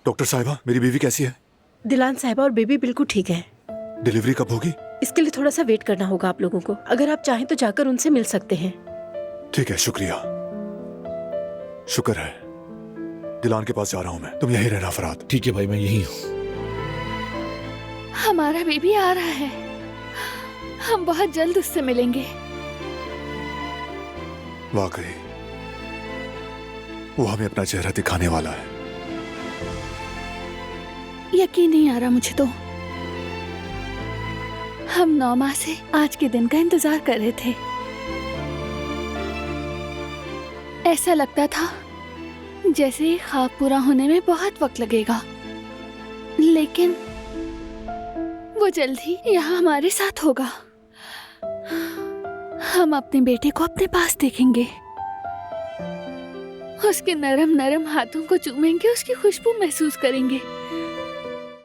Doctor साहिबा, मेरी बीवी कैसी है? दिलान साहिबा और बेबी बिल्कुल ठीक है। डिलीवरी कब होगी? इसके लिए थोड़ा सा वेट करना होगा आप लोगों को। अगर आप चाहें तो जाकर उनसे मिल सकते हैं। ठीक है, शुक्रिया। शुक्र है। दिलान के पास जा रहा हूँ मैं, तुम यहीं रहना फराद। ठीक है भाई, मैं यहीं हूँ। हमारा बेबी आ रहा है, हम बहुत जल्द उससे मिलेंगे। वाकई वो हमें अपना चेहरा दिखाने वाला है। यकीन नहीं आ रहा मुझे तो। हम 9 माह से आज के दिन का इंतजार कर रहे थे। ऐसा लगता था जैसे ये ख्वाब पूरा होने में बहुत वक्त लगेगा, लेकिन वो जल्द ही यहाँ हमारे साथ होगा। हम अपने बेटे को अपने पास देखेंगे, उसके नरम नरम हाथों को चूमेंगे, उसकी खुशबू महसूस करेंगे।